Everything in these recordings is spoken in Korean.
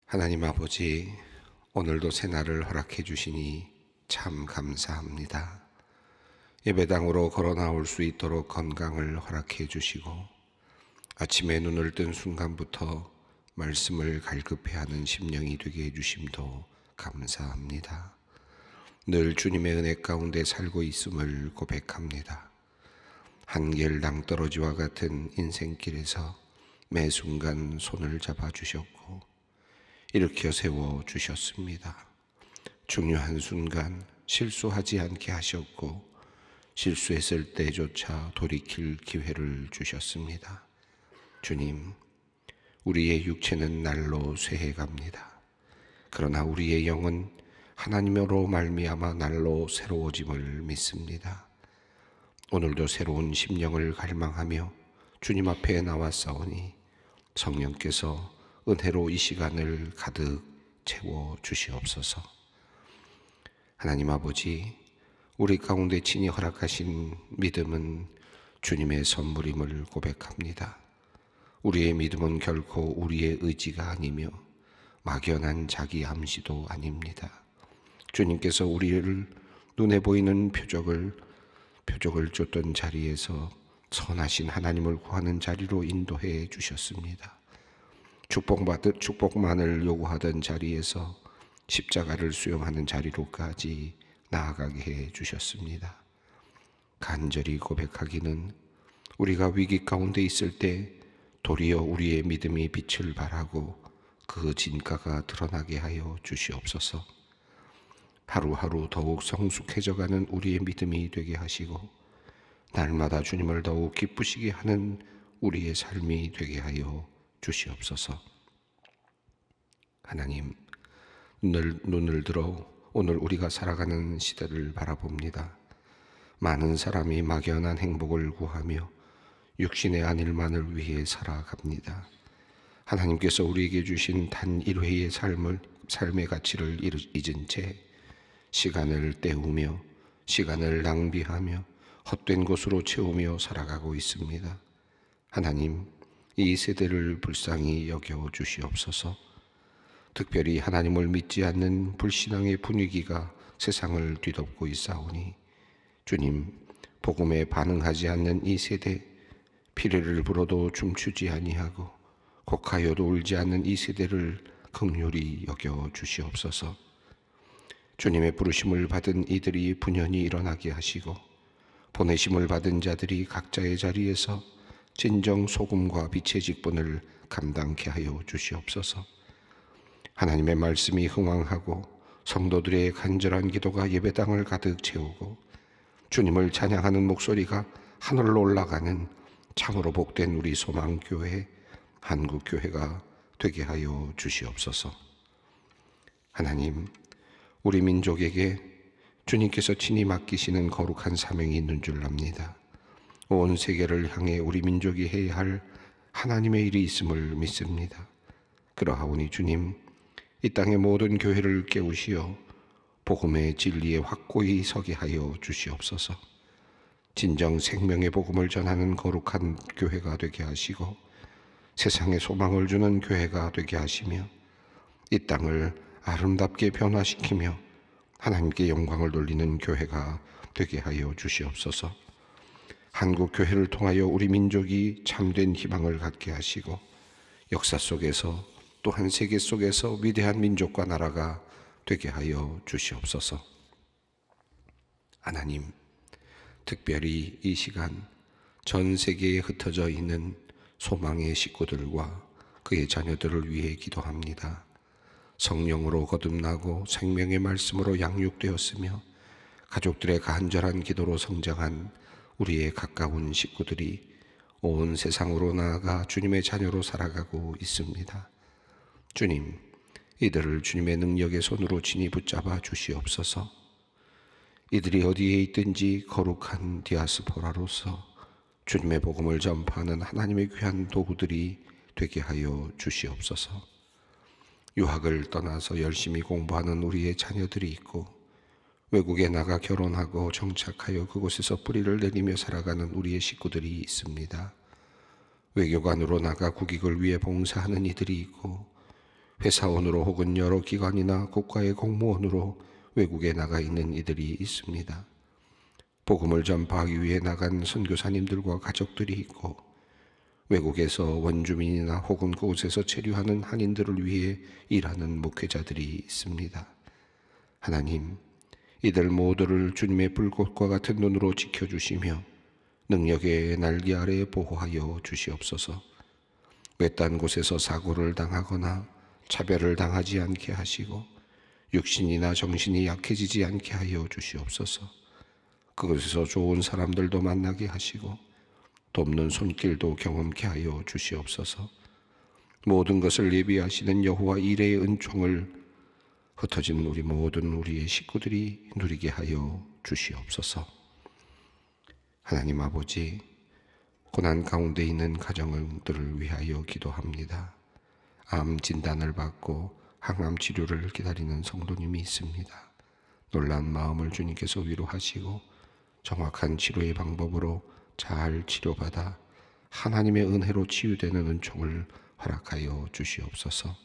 하나님 아버지, 오늘도 새날을 허락해 주시니 참 감사합니다. 예배당으로 걸어 나올 수 있도록 건강을 허락해 주시고, 아침에 눈을 뜬 순간부터 말씀을 갈급해 하는 심령이 되게 해 주심도 감사합니다. 늘 주님의 은혜 가운데 살고 있음을 고백합니다. 한결 낭떠러지와 같은 인생길에서 매 순간 손을 잡아 주셨고 일으켜 세워 주셨습니다. 중요한 순간 실수하지 않게 하셨고 실수했을 때조차 돌이킬 기회를 주셨습니다. 주님, 우리의 육체는 날로 쇠해갑니다. 그러나 우리의 영은 하나님으로 말미암아 날로 새로워짐을 믿습니다. 오늘도 새로운 심령을 갈망하며 주님 앞에 나왔사오니 성령께서 은혜로 이 시간을 가득 채워 주시옵소서. 하나님 아버지, 우리 가운데 친히 허락하신 믿음은 주님의 선물임을 고백합니다. 우리의 믿음은 결코 우리의 의지가 아니며 막연한 자기 암시도 아닙니다. 주님께서 우리를 눈에 보이는 표적을 쫓던 자리에서 선하신 하나님을 구하는 자리로 인도해 주셨습니다. 축복만을 요구하던 자리에서 십자가를 수용하는 자리로까지 나아가게 해 주셨습니다. 간절히 고백하기는 우리가 위기 가운데 있을 때 도리어 우리의 믿음이 빛을 발하고 그 진가가 드러나게 하여 주시옵소서. 하루하루 더욱 성숙해져가는 우리의 믿음이 되게 하시고 날마다 주님을 더욱 기쁘시게 하는 우리의 삶이 되게 하여 주시옵소서. 하나님, 눈을 들어 오늘 우리가 살아가는 시대를 바라봅니다. 많은 사람이 막연한 행복을 구하며 육신의 안일만을 위해 살아갑니다. 하나님께서 우리에게 주신 단 1회의 삶의 가치를 잊은 채 시간을 때우며 시간을 낭비하며 헛된 것으로 채우며 살아가고 있습니다. 하나님, 이 세대를 불쌍히 여겨 주시옵소서. 특별히 하나님을 믿지 않는 불신앙의 분위기가 세상을 뒤덮고 있사오니 주님, 복음에 반응하지 않는 이 세대, 피레를 불어도 춤추지 아니하고 곡하여도 울지 않는 이 세대를 긍휼히 여겨 주시옵소서. 주님의 부르심을 받은 이들이 분연히 일어나게 하시고 보내심을 받은 자들이 각자의 자리에서 진정 소금과 빛의 직분을 감당케 하여 주시옵소서. 하나님의 말씀이 흥왕하고 성도들의 간절한 기도가 예배당을 가득 채우고 주님을 찬양하는 목소리가 하늘로 올라가는 참으로 복된 우리 소망교회, 한국교회가 되게 하여 주시옵소서. 하나님, 우리 민족에게 주님께서 친히 맡기시는 거룩한 사명이 있는 줄 압니다. 온 세계를 향해 우리 민족이 해야 할 하나님의 일이 있음을 믿습니다. 그러하오니 주님, 이 땅의 모든 교회를 깨우시어 복음의 진리에 확고히 서게 하여 주시옵소서. 진정 생명의 복음을 전하는 거룩한 교회가 되게 하시고 세상에 소망을 주는 교회가 되게 하시며 이 땅을 아름답게 변화시키며 하나님께 영광을 돌리는 교회가 되게 하여 주시옵소서. 한국 교회를 통하여 우리 민족이 참된 희망을 갖게 하시고 역사 속에서 또한 세계 속에서 위대한 민족과 나라가 되게 하여 주시옵소서. 하나님, 특별히 이 시간 전 세계에 흩어져 있는 소망의 식구들과 그의 자녀들을 위해 기도합니다. 성령으로 거듭나고 생명의 말씀으로 양육되었으며 가족들의 간절한 기도로 성장한 우리의 가까운 식구들이 온 세상으로 나아가 주님의 자녀로 살아가고 있습니다. 주님, 이들을 주님의 능력의 손으로 친히 붙잡아 주시옵소서. 이들이 어디에 있든지 거룩한 디아스포라로서 주님의 복음을 전파하는 하나님의 귀한 도구들이 되게 하여 주시옵소서. 유학을 떠나서 열심히 공부하는 우리의 자녀들이 있고 외국에 나가 결혼하고 정착하여 그곳에서 뿌리를 내리며 살아가는 우리의 식구들이 있습니다. 외교관으로 나가 국익을 위해 봉사하는 이들이 있고 회사원으로 혹은 여러 기관이나 국가의 공무원으로 외국에 나가 있는 이들이 있습니다. 복음을 전파하기 위해 나간 선교사님들과 가족들이 있고, 외국에서 원주민이나 혹은 그곳에서 체류하는 한인들을 위해 일하는 목회자들이 있습니다. 하나님, 이들 모두를 주님의 불꽃과 같은 눈으로 지켜주시며 능력의 날개 아래 보호하여 주시옵소서. 외딴 곳에서 사고를 당하거나 차별을 당하지 않게 하시고 육신이나 정신이 약해지지 않게 하여 주시옵소서. 그곳에서 좋은 사람들도 만나게 하시고 돕는 손길도 경험케 하여 주시옵소서. 모든 것을 예비하시는 여호와 이레의 은총을 흩어진 우리의 식구들이 누리게 하여 주시옵소서. 하나님 아버지, 고난 가운데 있는 가정들을 위하여 기도합니다. 암 진단을 받고 항암 치료를 기다리는 성도님이 있습니다. 놀란 마음을 주님께서 위로하시고 정확한 치료의 방법으로 잘 치료받아 하나님의 은혜로 치유되는 은총을 허락하여 주시옵소서.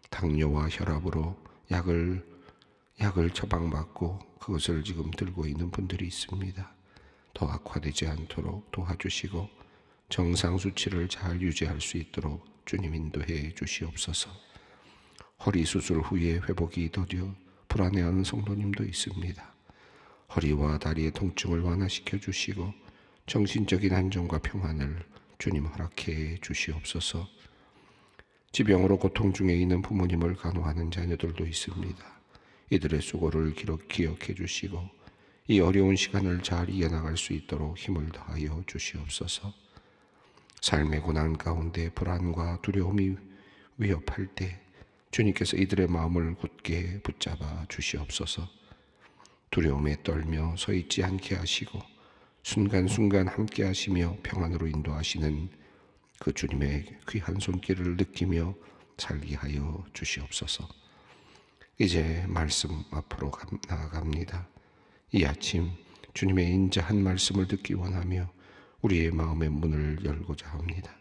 당뇨와 혈압으로 약을 처방받고 그것을 지금 들고 있는 분들이 있습니다. 더 악화되지 않도록 도와주시고 정상 수치를 잘 유지할 수 있도록 주님 인도해 주시옵소서. 허리 수술 후에 회복이 더뎌 불안해하는 성도님도 있습니다. 허리와 다리의 통증을 완화시켜 주시고 정신적인 안정과 평안을 주님 허락해 주시옵소서. 지병으로 고통 중에 있는 부모님을 간호하는 자녀들도 있습니다. 이들의 수고를 기억해 주시고 이 어려운 시간을 잘 이겨나갈 수 있도록 힘을 더하여 주시옵소서. 삶의 고난 가운데 불안과 두려움이 위협할 때 주님께서 이들의 마음을 굳게 붙잡아 주시옵소서. 두려움에 떨며 서 있지 않게 하시고 순간순간 함께 하시며 평안으로 인도하시는 그 주님의 귀한 손길을 느끼며 살게 하여 주시옵소서. 이제 말씀 앞으로 나아갑니다. 이 아침 주님의 인자한 말씀을 듣기 원하며 우리의 마음의 문을 열고자 합니다.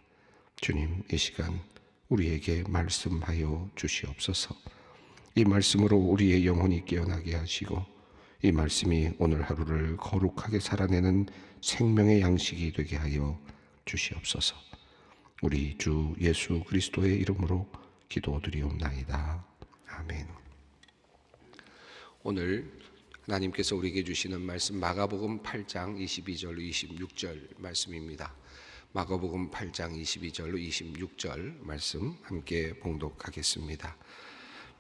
주님, 이 시간 우리에게 말씀하여 주시옵소서. 이 말씀으로 우리의 영혼이 깨어나게 하시고 이 말씀이 오늘 하루를 거룩하게 살아내는 생명의 양식이 되게 하여 주시옵소서. 우리 주 예수 그리스도의 이름으로 기도드리옵나이다. 아멘. 오늘 하나님께서 우리에게 주시는 말씀 마가복음 8장 22절 26절 말씀입니다. 마가복음 8장 22절로 26절 말씀 함께 봉독하겠습니다.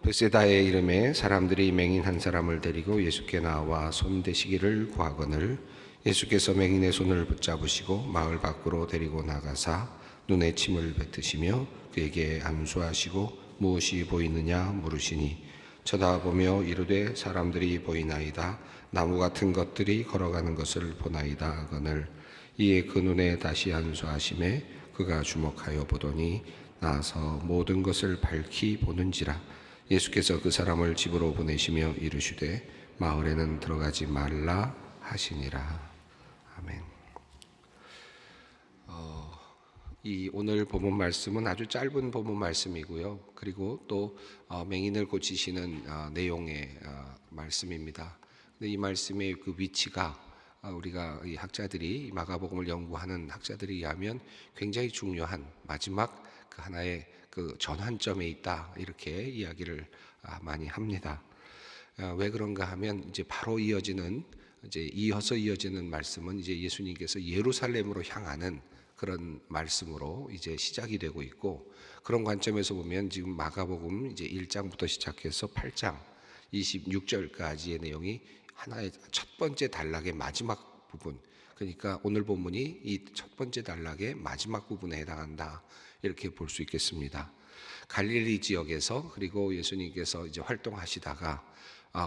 베세다의 이름에 사람들이 맹인 한 사람을 데리고 예수께 나와 손 대시기를 구하거늘 예수께서 맹인의 손을 붙잡으시고 마을 밖으로 데리고 나가사 눈에 침을 뱉으시며 그에게 안수하시고 무엇이 보이느냐 물으시니 쳐다보며 이르되 사람들이 보이나이다. 나무 같은 것들이 걸어가는 것을 보나이다 하거늘 이에 그 눈에 다시 안수하심에 그가 주목하여 보더니 나서 모든 것을 밝히 보는지라. 예수께서 그 사람을 집으로 보내시며 이르시되 마을에는 들어가지 말라 하시니라. 아멘. 이 오늘 본문 말씀은 아주 짧은 본문 말씀이고요. 그리고 또 맹인을 고치시는 내용의 말씀입니다. 근데 이 말씀의 그 위치가 우리가 이 학자들이 마가복음을 연구하는 학자들에 의하면 굉장히 중요한 마지막 그 하나의 그 전환점에 있다 이렇게 이야기를 많이 합니다. 왜 그런가 하면 이제 바로 이어서 이어지는 말씀은 이제 예수님께서 예루살렘으로 향하는 그런 말씀으로 이제 시작이 되고 있고, 그런 관점에서 보면 지금 마가복음 이제 1장부터 시작해서 8장 26절까지의 내용이 하나의 첫 번째 단락의 마지막 부분, 그러니까 오늘 본문이 이 첫 번째 단락의 마지막 부분에 해당한다 이렇게 볼 수 있겠습니다. 갈릴리 지역에서 그리고 예수님께서 이제 활동하시다가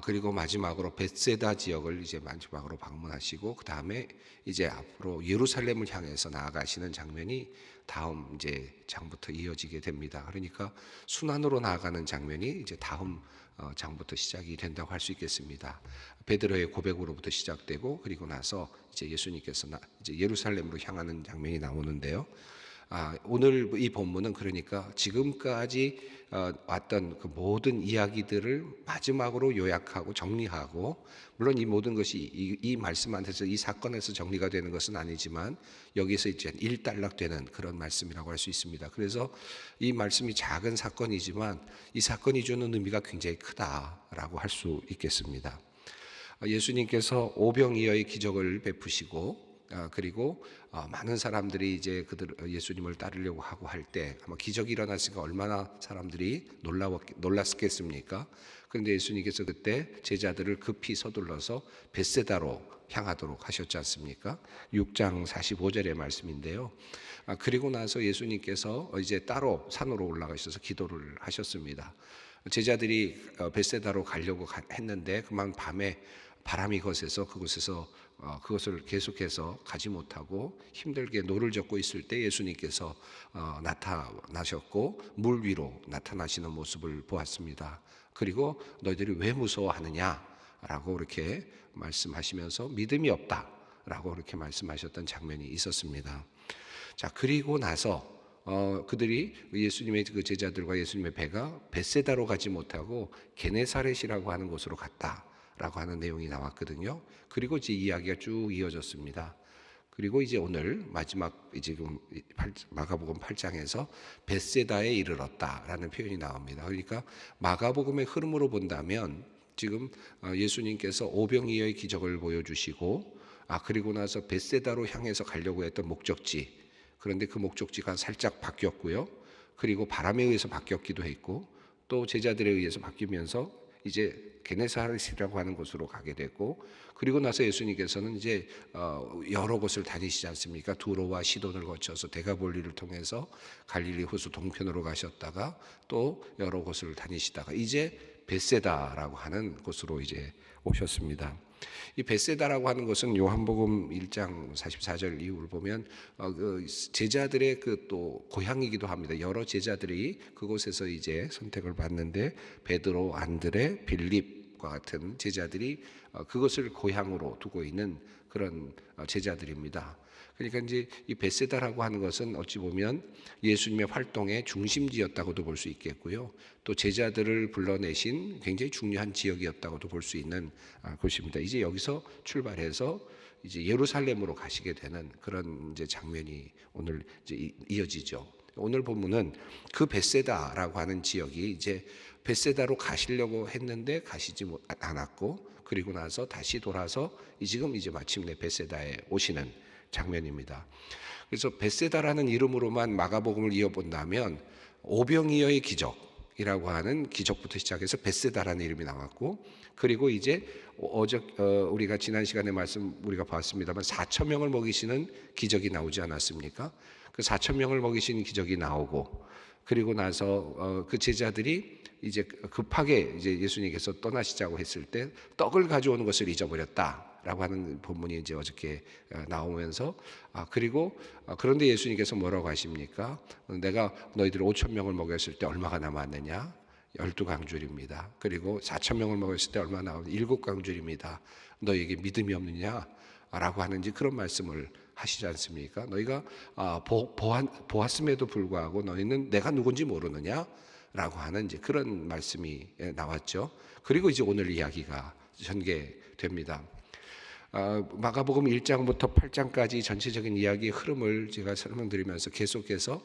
그리고 마지막으로 벳세다 지역을 이제 마지막으로 방문하시고 그 다음에 이제 앞으로 예루살렘을 향해서 나아가시는 장면이 다음 이제 장부터 이어지게 됩니다. 그러니까 순환으로 나아가는 장면이 이제 다음 장부터 시작이 된다고 할 수 있겠습니다. 베드로의 고백으로부터 시작되고 그리고 나서 이제 예수님께서 이제 예루살렘으로 향하는 장면이 나오는데요. 오늘 이 본문은 그러니까 지금까지 왔던 그 모든 이야기들을 마지막으로 요약하고 정리하고, 물론 이 모든 것이 이 말씀 안에서 이 사건에서 정리가 되는 것은 아니지만 여기서 이제 일단락되는 그런 말씀이라고 할 수 있습니다. 그래서 이 말씀이 작은 사건이지만 이 사건이 주는 의미가 굉장히 크다라고 할 수 있겠습니다. 예수님께서 오병이어의 기적을 베푸시고 그리고 많은 사람들이 이제 예수님을 따르려고 하고 할 때 아마 기적이 일어났으니까 얼마나 사람들이 놀랐겠습니까? 그런데 예수님께서 그때 제자들을 급히 서둘러서 벳세다로 향하도록 하셨지 않습니까? 6장 45절의 말씀인데요. 그리고 나서 예수님께서 이제 따로 산으로 올라가셔서 기도를 하셨습니다. 제자들이 벳세다로 가려고 했는데 그만 밤에 바람이 거세서 그것을 계속해서 가지 못하고 힘들게 노를 젓고 있을 때 예수님께서 나타나셨고 물 위로 나타나시는 모습을 보았습니다. 그리고 너희들이 왜 무서워하느냐라고 이렇게 말씀하시면서 믿음이 없다라고 이렇게 말씀하셨던 장면이 있었습니다. 자, 그리고 나서 그들이 예수님의 그 제자들과 예수님의 배가 벳세다로 가지 못하고 게네사렛이라고 하는 곳으로 갔다라고 하는 내용이 나왔거든요. 그리고 이제 이야기가 쭉 이어졌습니다. 그리고 이제 오늘 마지막 지금 마가복음 8장에서 벳세다에 이르렀다라는 표현이 나옵니다. 그러니까 마가복음의 흐름으로 본다면 지금 예수님께서 오병이어의 기적을 보여주시고 그리고 나서 벳세다로 향해서 가려고 했던 목적지, 그런데 그 목적지가 살짝 바뀌었고요. 그리고 바람에 의해서 바뀌었기도 했고 또 제자들에 의해서 바뀌면서 이제 게네사렛이라고 하는 곳으로 가게 됐고, 그리고 나서 예수님께서는 이제 여러 곳을 다니시지 않습니까? 두로와 시돈을 거쳐서 데가볼리를 통해서 갈릴리 호수 동편으로 가셨다가 또 여러 곳을 다니시다가 이제 벳세다라고 하는 곳으로 이제 오셨습니다. 이 벳세다라고 하는 것은 요한복음 1장 44절 이후를 보면 그 제자들의 그 또 고향이기도 합니다. 여러 제자들이 그곳에서 이제 선택을 받는데 베드로, 안드레, 빌립과 같은 제자들이 그것을 고향으로 두고 있는 그런 제자들입니다. 그러니까 이제 이 벳세다라고 하는 것은 어찌 보면 예수님의 활동의 중심지였다고도 볼 수 있겠고요. 또 제자들을 불러내신 굉장히 중요한 지역이었다고도 볼 수 있는 곳입니다. 이제 여기서 출발해서 이제 예루살렘으로 가시게 되는 그런 이제 장면이 오늘 이제 이어지죠. 오늘 본문은 그 벳세다라고 하는 지역이 이제 벳세다로 가시려고 했는데 가시지 않았고, 그리고 나서 다시 돌아서 지금 이제 마침내 벳세다에 오시는 장면입니다. 그래서 벳세다라는 이름으로만 마가복음을 이어본다면 오병이어의 기적이라고 하는 기적부터 시작해서 벳세다라는 이름이 나왔고, 그리고 이제 우리가 지난 시간에 우리가 봤습니다만 4천 명을 먹이시는 기적이 나오지 않았습니까? 그 4천 명을 먹이시는 기적이 나오고, 그리고 나서 그 제자들이 이제 급하게 이제 예수님께서 떠나시자고 했을 때 떡을 가져오는 것을 잊어버렸다라고 하는 본문이 이제 어저께 나오면서 그리고 그런데 예수님께서 뭐라고 하십니까? 내가 너희들 5천 명을 먹였을 때 얼마가 남았느냐? 12강줄입니다. 그리고 4천 명을 먹였을 때 얼마 나오냐? 7강줄입니다. 너희에게 믿음이 없느냐? 라고 하는지 그런 말씀을 하시지 않습니까? 너희가 보았음에도 불구하고 너희는 내가 누군지 모르느냐? 라고 하는 이제 그런 말씀이 나왔죠. 그리고 이제 오늘 이야기가 전개됩니다. 마가복음 1장부터 8장까지 전체적인 이야기의 흐름을 제가 설명드리면서 계속해서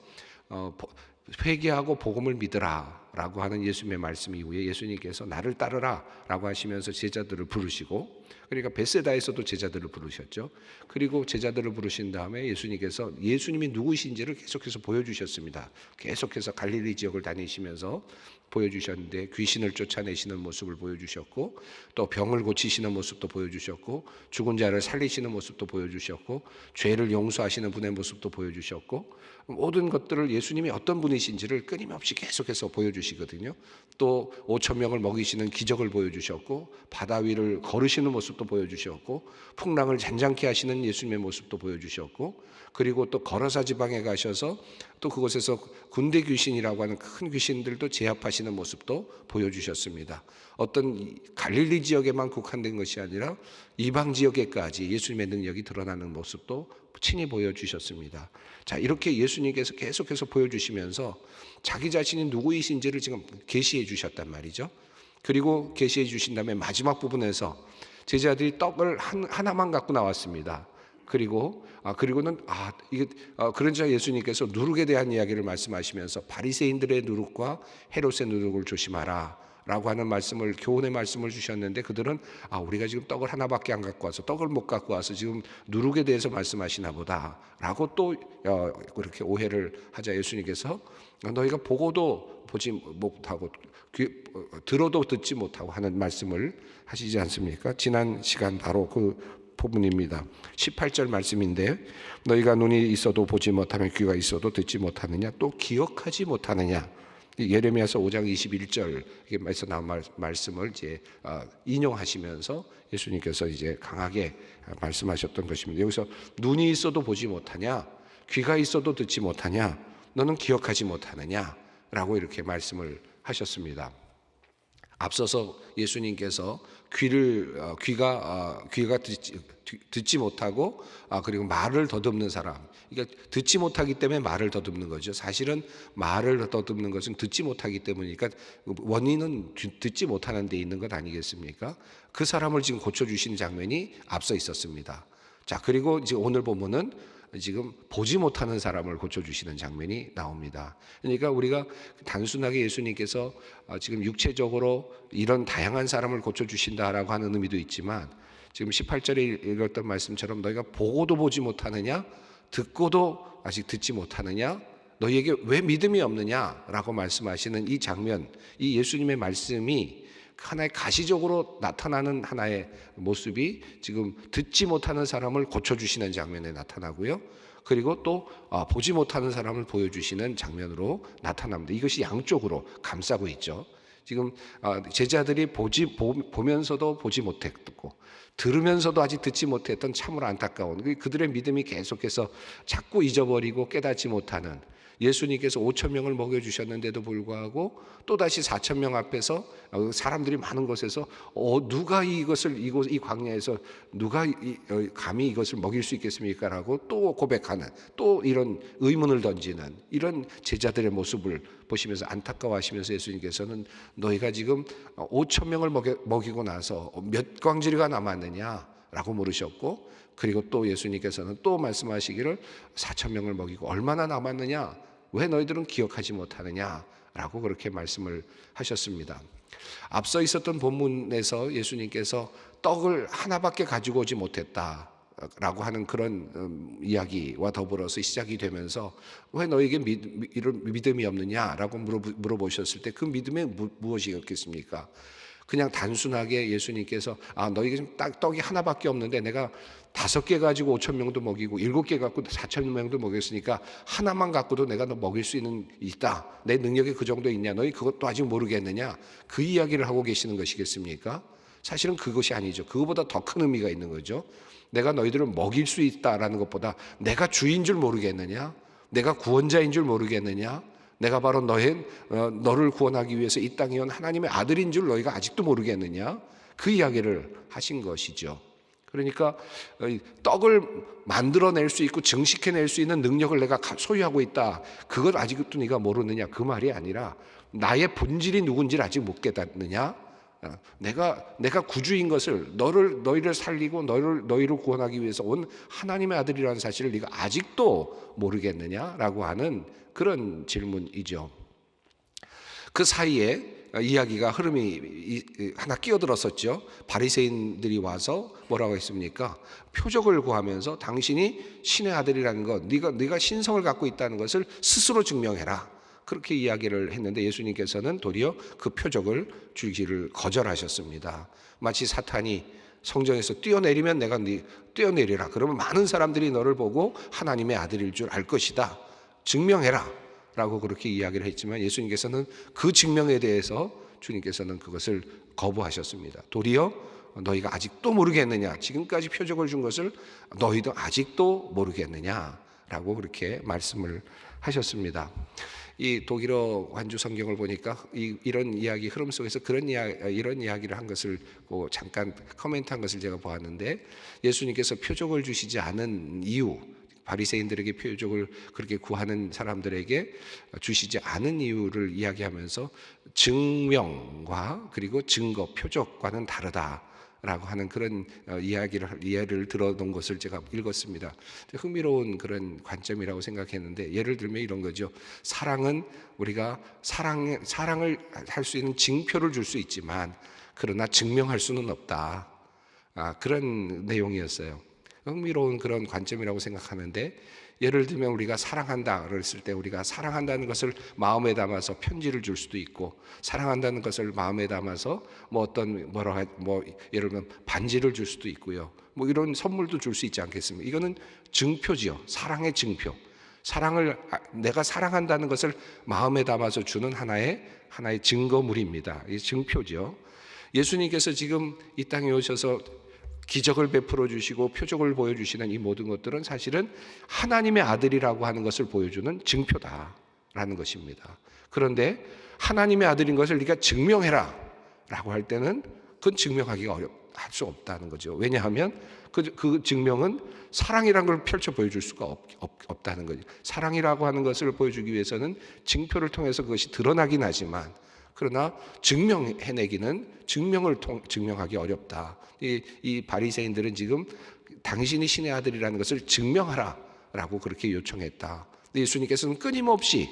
회개하고 복음을 믿으라 라고 하는 예수님의 말씀 이후에 예수님께서 나를 따르라 라고 하시면서 제자들을 부르시고, 그러니까 벳세다에서도 제자들을 부르셨죠. 그리고 제자들을 부르신 다음에 예수님께서 예수님이 누구신지를 계속해서 보여주셨습니다. 계속해서 갈릴리 지역을 다니시면서 보여주셨는데 귀신을 쫓아내시는 모습을 보여주셨고, 또 병을 고치시는 모습도 보여주셨고, 죽은 자를 살리시는 모습도 보여주셨고, 죄를 용서하시는 분의 모습도 보여주셨고, 모든 것들을 예수님이 어떤 분이신지를 끊임없이 계속해서 보여주시거든요. 또 5천 명을 먹이시는 기적을 보여주셨고, 바다 위를 걸으시는 모습도 보여주셨고, 풍랑을 잔잔케 하시는 예수님의 모습도 보여주셨고, 그리고 또 거라사 지방에 가셔서 또 그곳에서 군대 귀신이라고 하는 큰 귀신들도 제압하시는 모습도 보여주셨습니다. 어떤 갈릴리 지역에만 국한된 것이 아니라 이방 지역에까지 예수님의 능력이 드러나는 모습도 친히 보여주셨습니다. 자, 이렇게 예수님께서 계속해서 보여주시면서 자기 자신이 누구이신지를 지금 계시해 주셨단 말이죠. 그리고 계시해 주신 다음에 마지막 부분에서 제자들이 떡을 하나만 갖고 나왔습니다. 그리고는 이게 그러자 예수님께서 누룩에 대한 이야기를 말씀하시면서 바리새인들의 누룩과 헤롯의 누룩을 조심하라 라고 하는 말씀을, 교훈의 말씀을 주셨는데, 그들은 우리가 지금 떡을 하나밖에 안 갖고 와서, 떡을 못 갖고 와서 지금 누룩에 대해서 말씀하시나 보다 라고 또 그렇게 오해를 하자 예수님께서 너희가 보고도 보지 못하고 들어도 듣지 못하고 하는 말씀을 하시지 않습니까? 지난 시간 바로 그 부분입니다. 18절 말씀인데, 너희가 눈이 있어도 보지 못하며 귀가 있어도 듣지 못하느냐, 또 기억하지 못하느냐. 예레미야서 5장 21절에서 나온 말씀을 이제 인용하시면서 예수님께서 이제 강하게 말씀하셨던 것입니다. 여기서 눈이 있어도 보지 못하냐, 귀가 있어도 듣지 못하냐, 너는 기억하지 못하느냐라고 이렇게 말씀을 하셨습니다. 앞서서 예수님께서 귀가 듣지 못하고 그리고 말을 더듬는 사람, 그러니까 듣지 못하기 때문에 말을 더듬는 거죠. 사실은 말을 더듬는 것은 듣지 못하기 때문이니까 원인은 듣지 못하는 데 있는 것 아니겠습니까? 그 사람을 지금 고쳐주신 장면이 앞서 있었습니다. 자, 그리고 이제 오늘 본문은 지금 보지 못하는 사람을 고쳐주시는 장면이 나옵니다. 그러니까 우리가 단순하게 예수님께서 지금 육체적으로 이런 다양한 사람을 고쳐주신다라고 하는 의미도 있지만, 지금 18절에 읽었던 말씀처럼 너희가 보고도 보지 못하느냐, 듣고도 아직 듣지 못하느냐, 너희에게 왜 믿음이 없느냐라고 말씀하시는 이 장면, 이 예수님의 말씀이 하나의 가시적으로 나타나는 하나의 모습이 지금 듣지 못하는 사람을 고쳐주시는 장면에 나타나고요. 그리고 또 보지 못하는 사람을 보여주시는 장면으로 나타납니다. 이것이 양쪽으로 감싸고 있죠. 지금 제자들이 보면서도 보지 못했고, 들으면서도 아직 듣지 못했던 참으로 안타까운 그들의 믿음이 계속해서 자꾸 잊어버리고 깨닫지 못하는, 예수님께서 5천 명을 먹여주셨는데도 불구하고 또다시 4천 명 앞에서 사람들이 많은 곳에서 누가 이 광야에서 누가 감히 이것을 먹일 수 있겠습니까? 라고 또 고백하는, 또 이런 의문을 던지는 이런 제자들의 모습을 보시면서 안타까워하시면서 예수님께서는 너희가 지금 5천 명을 먹이고 나서 몇 광주리가 남았느냐 라고 물으셨고, 그리고 또 예수님께서는 또 말씀하시기를 4천 명을 먹이고 얼마나 남았느냐, 왜 너희들은 기억하지 못하느냐 라고 그렇게 말씀을 하셨습니다. 앞서 있었던 본문에서 예수님께서 떡을 하나밖에 가지고 오지 못했다 라고 하는 그런 이야기와 더불어서 시작이 되면서 왜 너에게 믿음이 없느냐라고 물어보셨을 때 그 믿음이 무엇이었겠습니까? 그냥 단순하게 예수님께서 너희가 지금 떡이 하나밖에 없는데 내가 5개 가지고 5천 명도 먹이고 7개 갖고 4천 명도 먹였으니까 하나만 갖고도 내가 너 먹일 수 있다. 내 능력이 그 정도 있냐? 너희 그것도 아직 모르겠느냐? 그 이야기를 하고 계시는 것이겠습니까? 사실은 그것이 아니죠. 그것보다 더 큰 의미가 있는 거죠. 내가 너희들을 먹일 수 있다라는 것보다 내가 주인 줄 모르겠느냐? 내가 구원자인 줄 모르겠느냐? 내가 바로 너를 구원하기 위해서 이 땅에 온 하나님의 아들인 줄 너희가 아직도 모르겠느냐? 그 이야기를 하신 것이죠. 그러니까 떡을 만들어낼 수 있고 증식해낼 수 있는 능력을 내가 소유하고 있다. 그걸 아직도 네가 모르느냐? 그 말이 아니라 나의 본질이 누군지를 아직 못 깨닫느냐? 내가 구주인 것을, 너희를 살리고 너희를 구원하기 위해서 온 하나님의 아들이라는 사실을 네가 아직도 모르겠느냐라고 하는 그런 질문이죠. 그 사이에 이야기가 흐름이 하나 끼어들었었죠. 바리새인들이 와서 뭐라고 했습니까? 표적을 구하면서 당신이 신의 아들이라는 것, 네가 신성을 갖고 있다는 것을 스스로 증명해라. 그렇게 이야기를 했는데 예수님께서는 도리어 그 표적을 주기를 거절하셨습니다. 마치 사탄이 성전에서 뛰어내리면 내가 뛰어내리라. 그러면 많은 사람들이 너를 보고 하나님의 아들일 줄 알 것이다. 증명해라. 라고 그렇게 이야기를 했지만 예수님께서는 그 증명에 대해서 주님께서는 그것을 거부하셨습니다. 도리어 너희가 아직도 모르겠느냐? 지금까지 표적을 준 것을 너희도 아직도 모르겠느냐라고 그렇게 말씀을 하셨습니다. 이 독일어 완주 성경을 보니까 이런 이야기 흐름 속에서 이런 이야기를 한 것을 잠깐 코멘트한 것을 제가 보았는데, 예수님께서 표적을 주시지 않은 이유, 바리새인들에게 표적을 그렇게 구하는 사람들에게 주시지 않은 이유를 이야기하면서 증명과 그리고 증거, 표적과는 다르다라고 하는 그런 이해를 들어놓은 것을 제가 읽었습니다. 흥미로운 그런 관점이라고 생각했는데, 예를 들면 이런 거죠. 사랑은 우리가 사랑을 할 수 있는 징표를 줄 수 있지만 그러나 증명할 수는 없다. 그런 내용이었어요. 흥미로운 그런 관점이라고 생각하는데, 예를 들면 우리가 사랑한다 그랬을 때 우리가 사랑한다는 것을 마음에 담아서 편지를 줄 수도 있고, 사랑한다는 것을 마음에 담아서 예를 들면 반지를 줄 수도 있고요. 이런 선물도 줄 수 있지 않겠습니까? 이거는 증표지요. 사랑의 증표. 내가 사랑한다는 것을 마음에 담아서 주는 하나의 증거물입니다. 이 증표죠. 예수님께서 지금 이 땅에 오셔서 기적을 베풀어 주시고 표적을 보여주시는 이 모든 것들은 사실은 하나님의 아들이라고 하는 것을 보여주는 증표다라는 것입니다. 그런데 하나님의 아들인 것을 네가 증명해라 라고 할 때는 그건 증명하기가 할 수 없다는 거죠. 왜냐하면 그 증명은 사랑이라는 걸 펼쳐 보여줄 수가 없다는 거죠. 사랑이라고 하는 것을 보여주기 위해서는 증표를 통해서 그것이 드러나긴 하지만, 그러나 증명하기 어렵다. 이 바리새인들은 지금 당신이 신의 아들이라는 것을 증명하라라고 그렇게 요청했다. 예수님께서는 끊임없이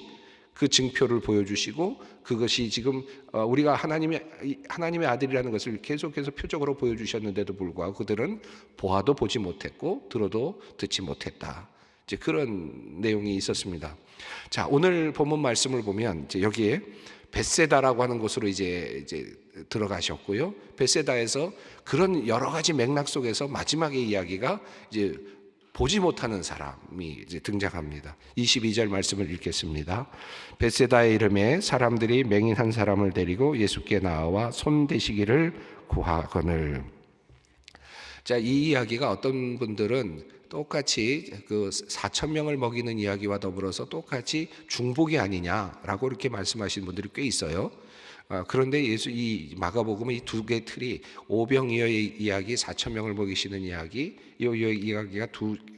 그 증표를 보여주시고, 그것이 지금 우리가 하나님의 아들이라는 것을 계속해서 표적으로 보여주셨는데도 불구하고 그들은 보아도 보지 못했고 들어도 듣지 못했다. 이제 그런 내용이 있었습니다. 자, 오늘 본문 말씀을 보면 이제 여기에 벳세다라고 하는 곳으로 이제 들어가셨고요. 벳세다에서 그런 여러 가지 맥락 속에서 마지막의 이야기가 이제 보지 못하는 사람이 이제 등장합니다. 22절 말씀을 읽겠습니다. 벳세다의 이름에 사람들이 맹인 한 사람을 데리고 예수께 나와 손 대시기를 구하거늘. 자, 이 이야기가 어떤 분들은 똑같이 그 4천 명을 먹이는 이야기와 더불어서 똑같이 중복이 아니냐라고 이렇게 말씀하시는 분들이 꽤 있어요. 그런데 이 마가복음의 이 두 개의 틀이 오병이어의 이야기, 4천 명을 먹이시는 이야기, 이 이야기가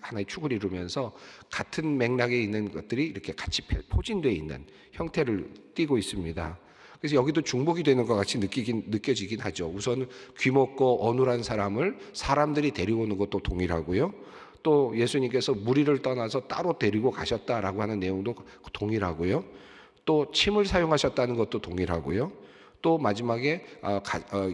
하나의 축을 이루면서 같은 맥락에 있는 것들이 이렇게 같이 포진되어 있는 형태를 띠고 있습니다. 그래서 여기도 중복이 되는 것 같이 느껴지긴 하죠. 우선 귀먹고 어눌한 사람들이 데리고 오는 것도 동일하고요. 또 예수님께서 무리를 떠나서 따로 데리고 가셨다라고 하는 내용도 동일하고요. 또 침을 사용하셨다는 것도 동일하고요. 또 마지막에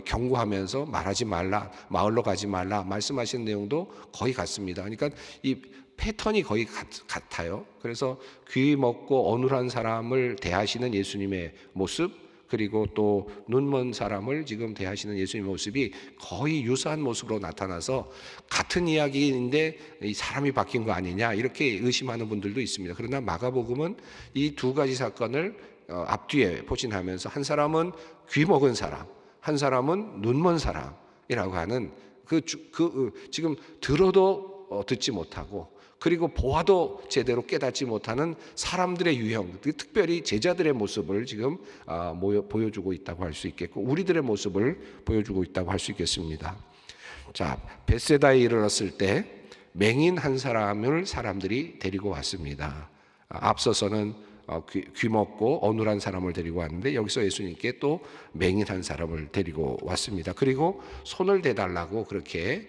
경고하면서 말하지 말라, 마을로 가지 말라 말씀하시는 내용도 거의 같습니다. 그러니까 이 패턴이 거의 같아요. 그래서 귀 먹고 어눌한 사람을 대하시는 예수님의 모습, 그리고 또 눈먼 사람을 지금 대하시는 예수님의 모습이 거의 유사한 모습으로 나타나서 같은 이야기인데 이 사람이 바뀐 거 아니냐 이렇게 의심하는 분들도 있습니다. 그러나 마가복음은 이 두 가지 사건을 앞뒤에 포진하면서 한 사람은 귀 먹은 사람, 한 사람은 눈먼 사람이라고 하는 지금 들어도 듣지 못하고 그리고 보아도 제대로 깨닫지 못하는 사람들의 유형, 특별히 제자들의 모습을 지금 보여주고 있다고 할 수 있겠고, 우리들의 모습을 보여주고 있다고 할 수 있겠습니다. 자, 벳세다에 이르렀을 때 맹인 한 사람을 사람들이 데리고 왔습니다. 앞서서는 귀 먹고 어눌한 사람을 데리고 왔는데 여기서 예수님께 또 맹인 한 사람을 데리고 왔습니다. 그리고 손을 대달라고 그렇게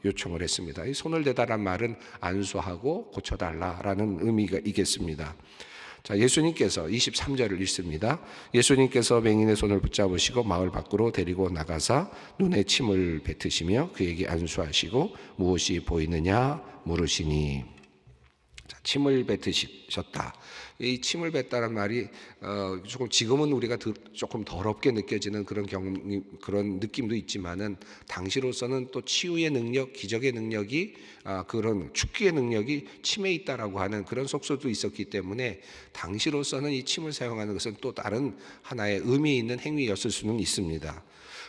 요청을 했습니다. 이 손을 대달란 말은 안수하고 고쳐달라라는 의미가 있겠습니다. 자, 예수님께서 23절을 읽습니다. 예수님께서 맹인의 손을 붙잡으시고 마을 밖으로 데리고 나가사 눈에 침을 뱉으시며 그에게 안수하시고 무엇이 보이느냐 물으시니. 자, 침을 뱉으셨다. 이 침을 뱉다는 말이 조금 지금은 우리가 조금 더럽게 느껴지는 그런 느낌도 있지만은 당시로서는 또 치유의 능력, 기적의 능력이 그런 축기의 능력이 침에 있다라고 하는 그런 속설도 있었기 때문에 당시로서는 이 침을 사용하는 것은 또 다른 하나의 의미 있는 행위였을 수는 있습니다.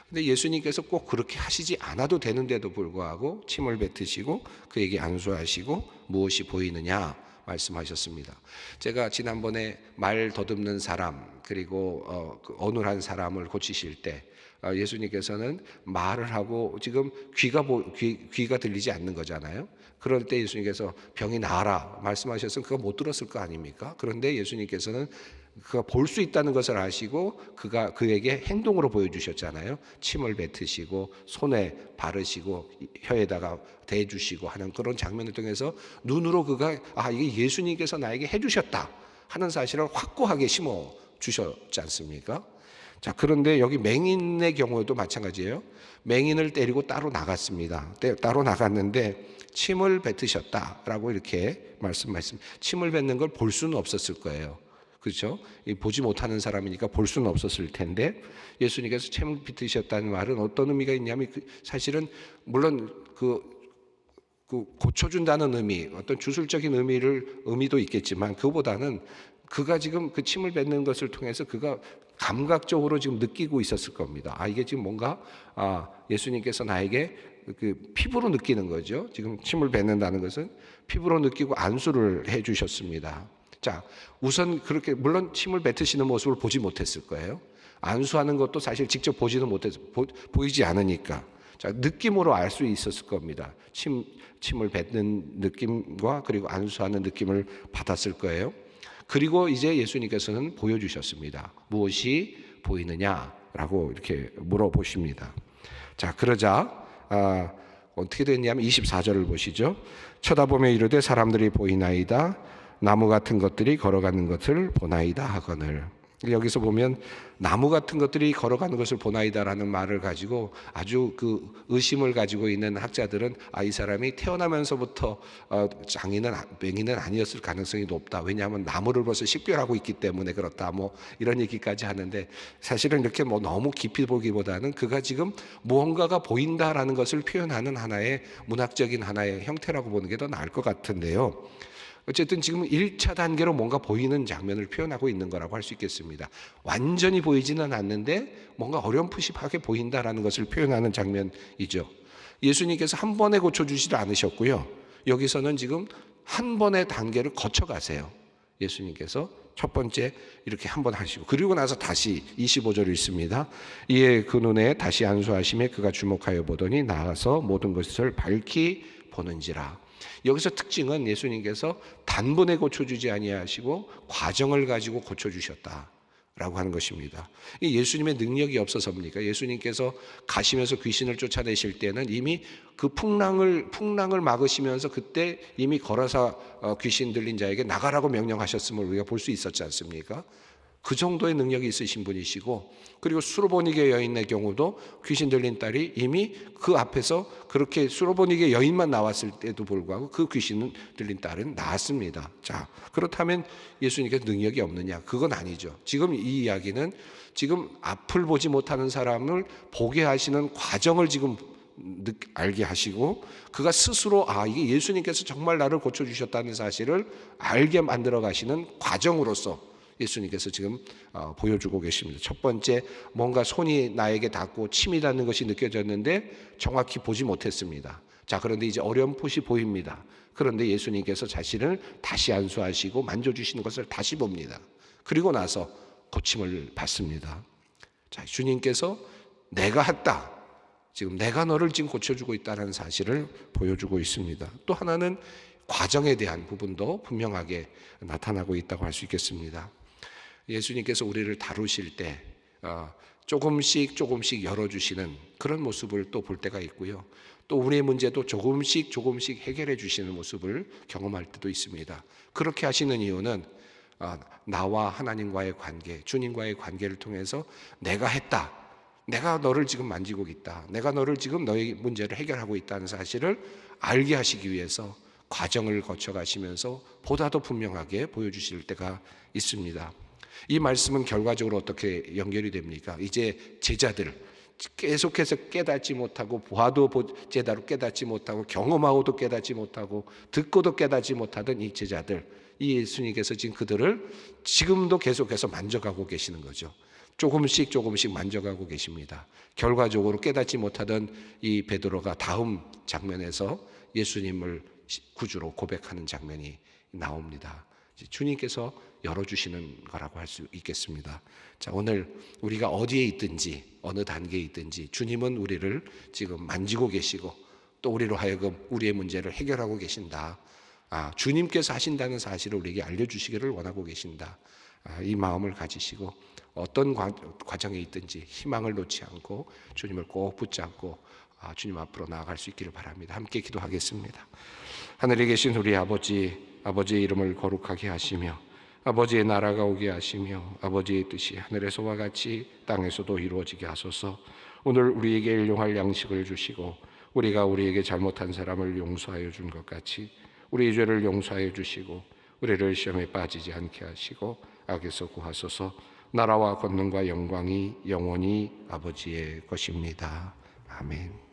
근데 예수님께서 꼭 그렇게 하시지 않아도 되는데도 불구하고 침을 뱉으시고 그에게 안수하시고 무엇이 보이느냐 말씀하셨습니다. 제가 지난번에 말 더듬는 사람 그리고 어눌한 사람을 고치실 때 예수님께서는 말을 하고 지금 귀가 들리지 않는 거잖아요. 그럴 때 예수님께서 병이 나아라 말씀하셨으면 그가 못 들었을 거 아닙니까? 그런데 예수님께서는 그가 볼 수 있다는 것을 아시고 그에게 행동으로 보여주셨잖아요. 침을 뱉으시고 손에 바르시고 혀에다가 대주시고 하는 그런 장면을 통해서 눈으로 그가 이게 예수님께서 나에게 해주셨다 하는 사실을 확고하게 심어 주셨지 않습니까? 자, 그런데 여기 맹인의 경우도 마찬가지예요. 맹인을 때리고 따로 나갔습니다. 따로 나갔는데 침을 뱉으셨다라고 이렇게 말씀. 침을 뱉는 걸 볼 수는 없었을 거예요. 그렇죠? 보지 못하는 사람이니까 볼 수는 없었을 텐데 예수님께서 침을 뱉으셨다는 말은 어떤 의미가 있냐면 사실은 물론 그 고쳐준다는 의미, 어떤 주술적인 의미도 있겠지만 그보다는 그가 지금 그 침을 뱉는 것을 통해서 그가 감각적으로 지금 느끼고 있었을 겁니다. 이게 지금 뭔가 예수님께서 나에게 그 피부로 느끼는 거죠. 지금 침을 뱉는다는 것은 피부로 느끼고 안수를 해 주셨습니다. 자, 우선 그렇게 물론 침을 뱉으시는 모습을 보지 못했을 거예요. 안수하는 것도 사실 직접 보지는 못해서 보이지 않으니까. 자, 느낌으로 알 수 있었을 겁니다. 침을 뱉는 느낌과 그리고 안수하는 느낌을 받았을 거예요. 그리고 이제 예수님께서는 보여주셨습니다. 무엇이 보이느냐라고 이렇게 물어보십니다. 자, 그러자 어떻게 됐냐면 24절을 보시죠. 쳐다보며 이르되 사람들이 보이나이다. 나무 같은 것들이 걸어가는 것을 보나이다 하거늘. 여기서 보면 나무 같은 것들이 걸어가는 것을 보나이다라는 말을 가지고 아주 그 의심을 가지고 있는 학자들은 이 사람이 태어나면서부터 맹인은 아니었을 가능성이 높다. 왜냐하면 나무를 벌써 식별하고 있기 때문에 그렇다. 이런 얘기까지 하는데 사실은 이렇게 너무 깊이 보기보다는 그가 지금 무언가가 보인다라는 것을 표현하는 하나의 문학적인 하나의 형태라고 보는 게 더 나을 것 같은데요. 어쨌든 지금 1차 단계로 뭔가 보이는 장면을 표현하고 있는 거라고 할 수 있겠습니다. 완전히 보이지는 않는데 뭔가 어렴풋하게 보인다라는 것을 표현하는 장면이죠. 예수님께서 한 번에 고쳐주지도 않으셨고요. 여기서는 지금 한 번의 단계를 거쳐가세요. 예수님께서 첫 번째 이렇게 한 번 하시고 그리고 나서 다시 25절 있습니다. 이에 그 눈에 다시 안수하심에 그가 주목하여 보더니 나아가서 모든 것을 밝히 보는지라. 여기서 특징은 예수님께서 단번에 고쳐주지 아니하시고 과정을 가지고 고쳐주셨다라고 하는 것입니다. 이 예수님의 능력이 없어서입니까? 예수님께서 가시면서 귀신을 쫓아내실 때는 이미 그 풍랑을 막으시면서 그때 이미 걸어서 귀신 들린 자에게 나가라고 명령하셨음을 우리가 볼 수 있었지 않습니까? 그 정도의 능력이 있으신 분이시고 그리고 수로보니게 여인의 경우도 귀신 들린 딸이 이미 그 앞에서 그렇게 수로보니게 여인만 나왔을 때도 불구하고 그 귀신 들린 딸은 나았습니다. 자, 그렇다면 예수님께서 능력이 없느냐? 그건 아니죠. 지금 이 이야기는 지금 앞을 보지 못하는 사람을 보게 하시는 과정을 지금 알게 하시고 그가 스스로 이게 예수님께서 정말 나를 고쳐주셨다는 사실을 알게 만들어 가시는 과정으로서 예수님께서 지금 보여주고 계십니다. 첫 번째, 뭔가 손이 나에게 닿고 침이 닿는 것이 느껴졌는데 정확히 보지 못했습니다. 자, 그런데 이제 어렴풋이 보입니다. 그런데 예수님께서 자신을 다시 안수하시고 만져주시는 것을 다시 봅니다. 그리고 나서 고침을 받습니다. 자, 주님께서 내가 했다. 지금 내가 너를 지금 고쳐주고 있다는 사실을 보여주고 있습니다. 또 하나는 과정에 대한 부분도 분명하게 나타나고 있다고 할 수 있겠습니다. 예수님께서 우리를 다루실 때 조금씩 열어주시는 그런 모습을 또 볼 때가 있고요. 또 우리의 문제도 조금씩 해결해 주시는 모습을 경험할 때도 있습니다. 그렇게 하시는 이유는 나와 하나님과의 관계, 주님과의 관계를 통해서 내가 했다. 내가 너를 지금 만지고 있다. 내가 너를 지금 너의 문제를 해결하고 있다는 사실을 알게 하시기 위해서 과정을 거쳐가시면서 보다 더 분명하게 보여주실 때가 있습니다. 이 말씀은 결과적으로 어떻게 연결이 됩니까? 이제 제자들 계속해서 깨닫지 못하고 봐도 제대로 깨닫지 못하고 경험하고도 깨닫지 못하고 듣고도 깨닫지 못하던 이 제자들, 이 예수님께서 지금 그들을 지금도 계속해서 만져가고 계시는 거죠. 조금씩 만져가고 계십니다. 결과적으로 깨닫지 못하던 이 베드로가 다음 장면에서 예수님을 구주로 고백하는 장면이 나옵니다. 주님께서 열어주시는 거라고 할 수 있겠습니다. 자, 오늘 우리가 어디에 있든지 어느 단계에 있든지 주님은 우리를 지금 만지고 계시고 또 우리로 하여금 우리의 문제를 해결하고 계신다. 주님께서 하신다는 사실을 우리에게 알려주시기를 원하고 계신다. 이 마음을 가지시고 어떤 과정에 있든지 희망을 놓지 않고 주님을 꼭 붙잡고 주님 앞으로 나아갈 수 있기를 바랍니다. 함께 기도하겠습니다. 하늘에 계신 우리 아버지의 이름을 거룩하게 하시며 아버지의 나라가 오게 하시며 아버지의 뜻이 하늘에서와 같이 땅에서도 이루어지게 하소서. 오늘 우리에게 일용할 양식을 주시고 우리가 우리에게 잘못한 사람을 용서하여 준 것 같이 우리의 죄를 용서하여 주시고 우리를 시험에 빠지지 않게 하시고 악에서 구하소서. 나라와 권능과 영광이 영원히 아버지의 것입니다. 아멘.